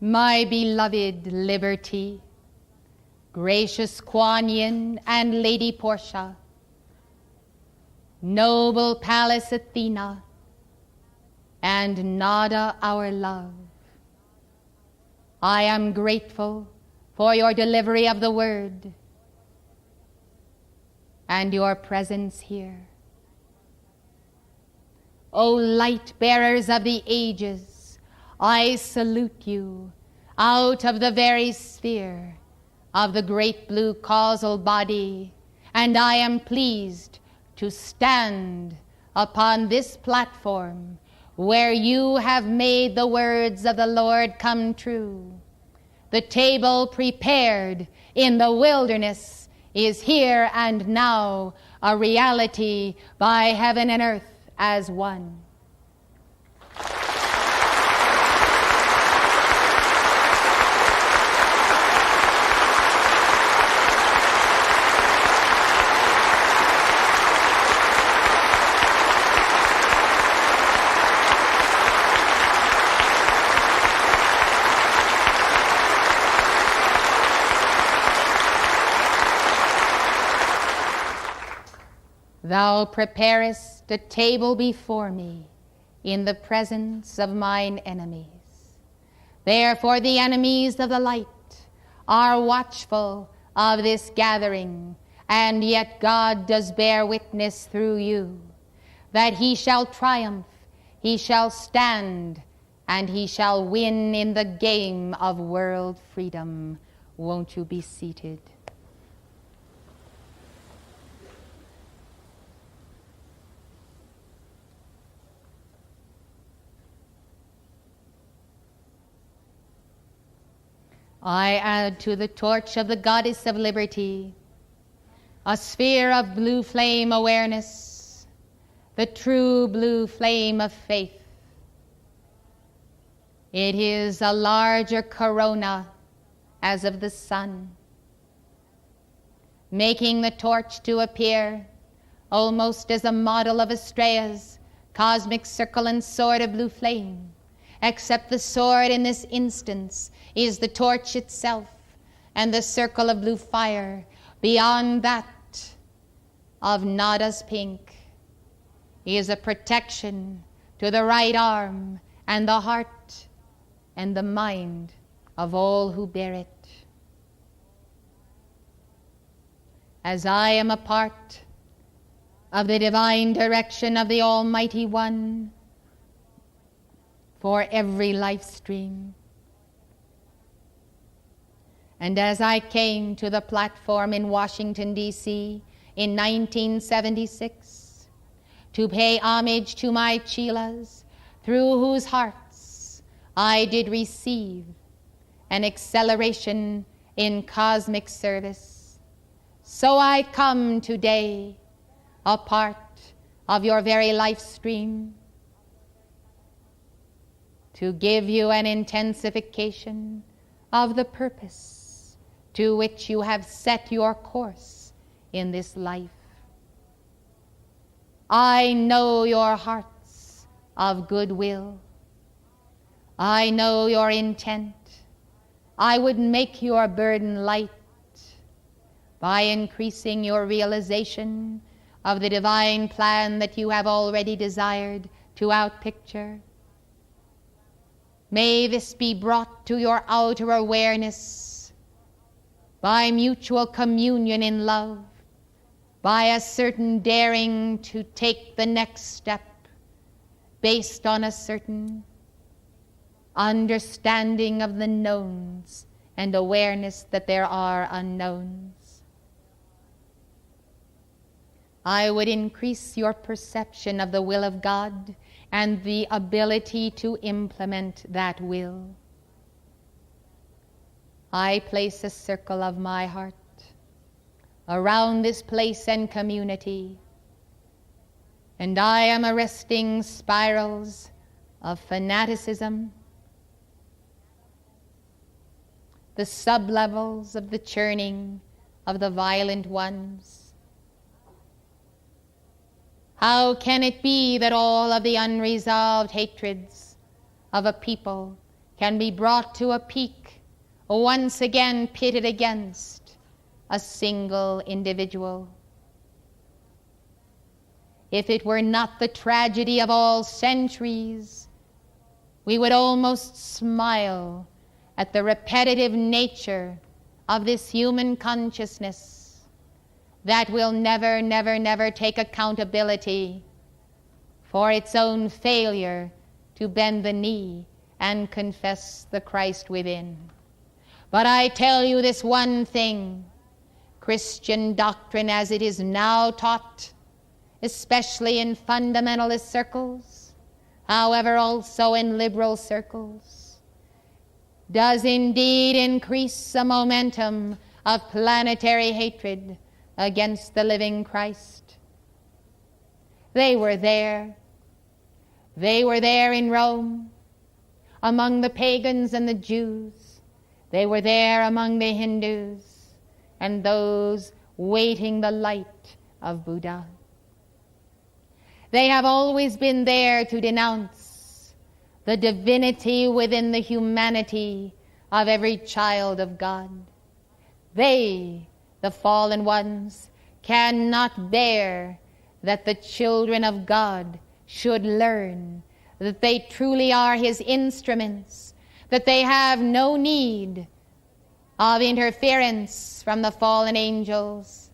My beloved Liberty, gracious Kuan Yin and Lady Portia, noble Pallas Athena, and Nada our love, I am grateful for your delivery of the word and your presence here. O light bearers of the ages, I salute you out of the very sphere of the great blue causal body, and I am pleased to stand upon this platform where you have made the words of the Lord come true. The table prepared in the wilderness is here and now a reality by heaven and earth as one. Thou preparest a table before me in the presence of mine enemies. Therefore the enemies of the light are watchful of this gathering, and yet God does bear witness through you that he shall triumph, he shall stand, and he shall win in the game of world freedom. Won't you be seated? I add to the torch of the Goddess of Liberty a sphere of blue flame awareness, the true blue flame of faith. It is a larger corona as of the sun, making the torch to appear almost as a model of Astrea's cosmic circle and sword of blue flame, except the sword in this instance is the torch itself, and the circle of blue fire beyond that of Nada's pink is a protection to the right arm and the heart and the mind of all who bear it. As I am a part of the divine direction of the Almighty One for every life stream, and as I came to the platform in Washington, D.C. in 1976 to pay homage to my chelas, through whose hearts I did receive an acceleration in cosmic service, so I come today, a part of your very life stream, to give you an intensification of the purpose to which you have set your course in this life. I know your hearts of goodwill. I know your intent. I would make your burden light by increasing your realization of the divine plan that you have already desired to outpicture. May this be brought to your outer awareness by mutual communion in love, by a certain daring to take the next step based on a certain understanding of the knowns and awareness that there are unknowns. I would increase your perception of the will of God and the ability to implement that will. I place a circle of my heart around this place and community, and I am arresting spirals of fanaticism, the sublevels of the churning of the violent ones. How can it be that all of the unresolved hatreds of a people can be brought to a peak, once again pitted against a single individual. If it were not the tragedy of all centuries, we would almost smile at the repetitive nature of this human consciousness that will never, never, never take accountability for its own failure to bend the knee and confess the Christ within. But I tell you this one thing, Christian doctrine as it is now taught, especially in fundamentalist circles, however also in liberal circles, does indeed increase the momentum of planetary hatred against the living Christ. They were there. They were there in Rome, among the pagans and the Jews. They were there among the Hindus and those waiting the light of Buddha. They have always been there to denounce the divinity within the humanity of every child of God. They, the fallen ones, cannot bear that the children of God should learn that they truly are his instruments, that they have no need of interference from the fallen angels,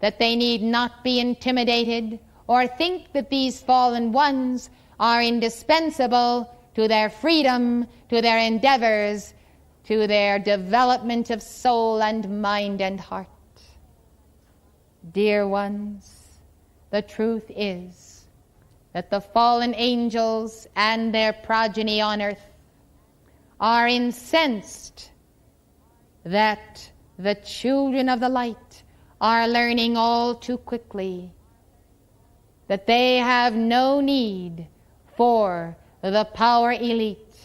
that they need not be intimidated or think that these fallen ones are indispensable to their freedom, to their endeavors, to their development of soul and mind and heart. Dear ones, the truth is that the fallen angels and their progeny on earth are incensed that the children of the light are learning all too quickly that they have no need for the power elite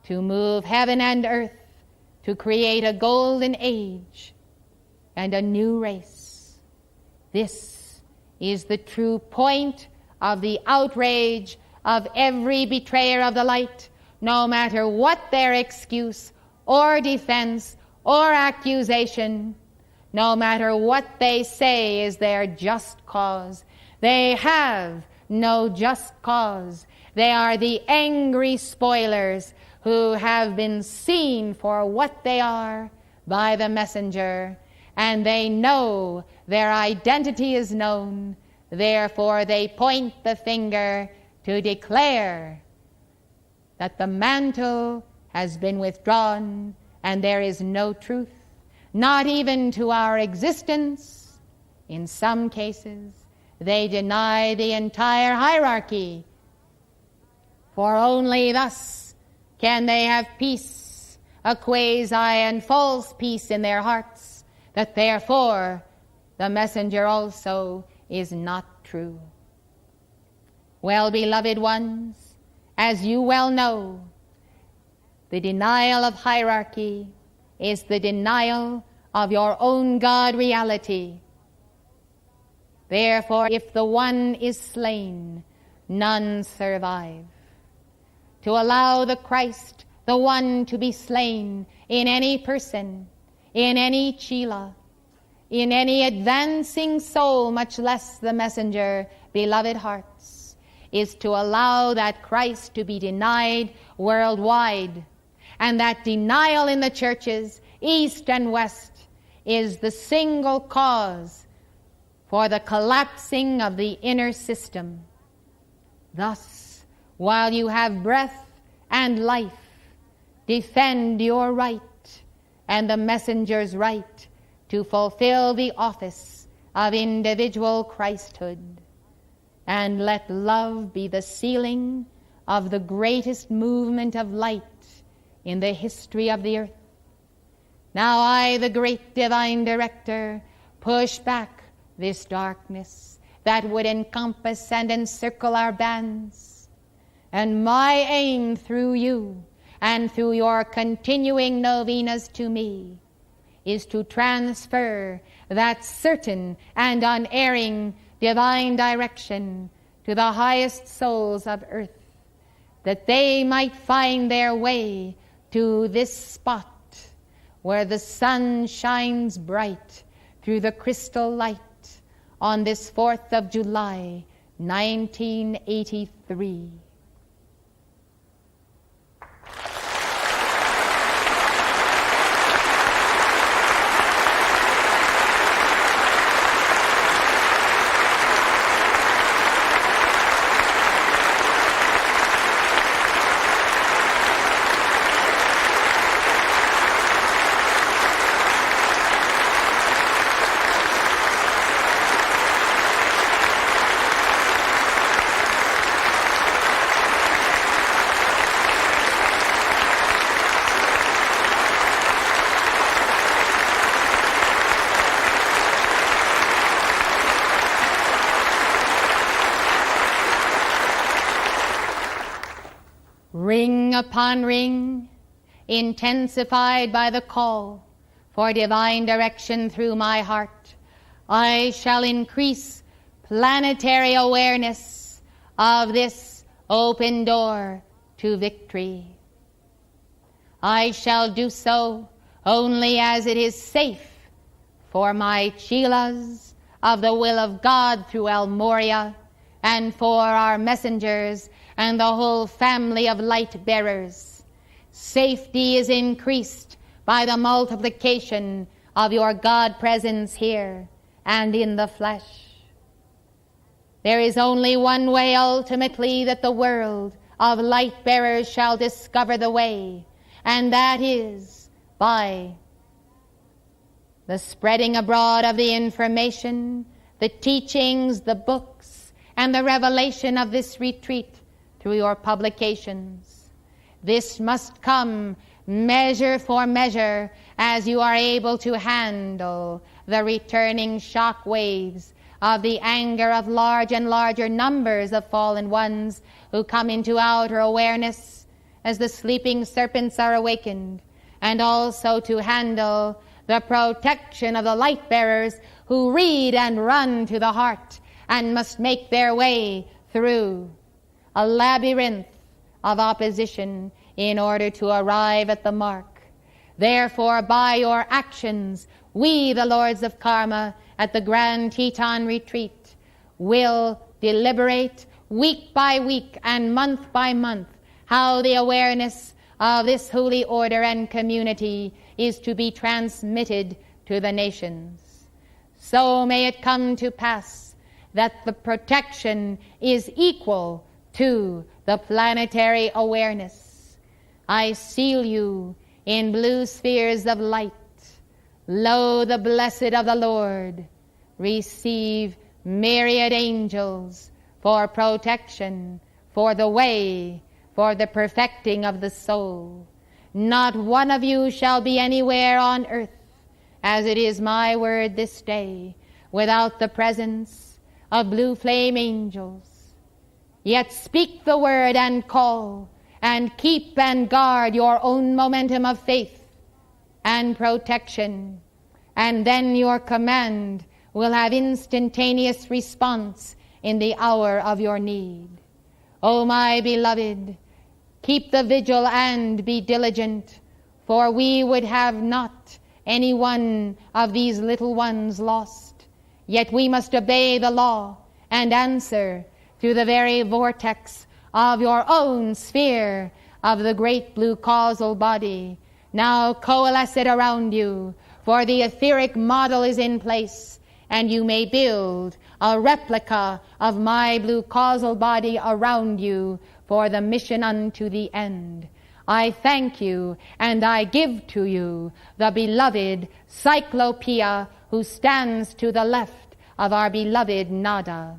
to move heaven and earth to create a golden age and a new race. This is the true point of the outrage of every betrayer of the light, no matter what their excuse or defense or accusation, no matter what they say is their just cause. They have no just cause. They are the angry spoilers who have been seen for what they are by the messenger, and they know their identity is known. Therefore they point the finger to declare that the mantle has been withdrawn and there is no truth, not even to our existence. In some cases, they deny the entire hierarchy, for only thus can they have peace, a quasi and false peace in their hearts, that therefore the messenger also is not true. Well, beloved ones, as you well know, the denial of hierarchy is the denial of your own God reality. Therefore, if the one is slain, none survive. To allow the Christ, the one, to be slain in any person, in any chela, in any advancing soul, much less the messenger, beloved hearts, is to allow that Christ to be denied worldwide. And that denial in the churches, east and west, is the single cause for the collapsing of the inner system. Thus, while you have breath and life, defend your right and the messenger's right to fulfill the office of individual Christhood. And let love be the sealing of the greatest movement of light in the history of the earth. Now I, the great divine director, push back this darkness that would encompass and encircle our bands. And my aim through you and through your continuing novenas to me is to transfer that certain and unerring divine direction to the highest souls of earth that they might find their way to this spot where the sun shines bright through the crystal light on this 4th of July, 1983. Ring upon ring, intensified by the call for divine direction through my heart, I shall increase planetary awareness of this open door to victory. I shall do so only as it is safe for my chelas of the will of God through El Moria, and for our messengers and the whole family of light bearers. Safety is increased by the multiplication of your God presence here and in the flesh. There is only one way ultimately that the world of light bearers shall discover the way, and that is by the spreading abroad of the information, the teachings, the books, and the revelation of this retreat through your publications. This must come measure for measure as you are able to handle the returning shock waves of the anger of large and larger numbers of fallen ones who come into outer awareness as the sleeping serpents are awakened, and also to handle the protection of the light bearers who read and run to the heart and must make their way through a labyrinth of opposition in order to arrive at the mark. Therefore, by your actions, we, the Lords of Karma, at the Grand Teton Retreat, will deliberate week by week and month by month how the awareness of this holy order and community is to be transmitted to the nations. So may it come to pass that the protection is equal to the planetary awareness. I seal you in blue spheres of light. Lo, the blessed of the Lord, receive myriad angels for protection, for the way, for the perfecting of the soul. Not one of you shall be anywhere on earth, as it is my word this day, without the presence of blue flame angels. Yet speak the word and call, and keep and guard your own momentum of faith and protection, and then your command will have instantaneous response in the hour of your need. O my beloved, keep the vigil and be diligent, for we would have not any one of these little ones lost. Yet we must obey the law and answer through the very vortex of your own sphere of the great blue causal body. Now coalesce it around you, for the etheric model is in place, and you may build a replica of my blue causal body around you for the mission unto the end. I thank you, and I give to you the beloved Cyclopea who stands to the left of our beloved Nada.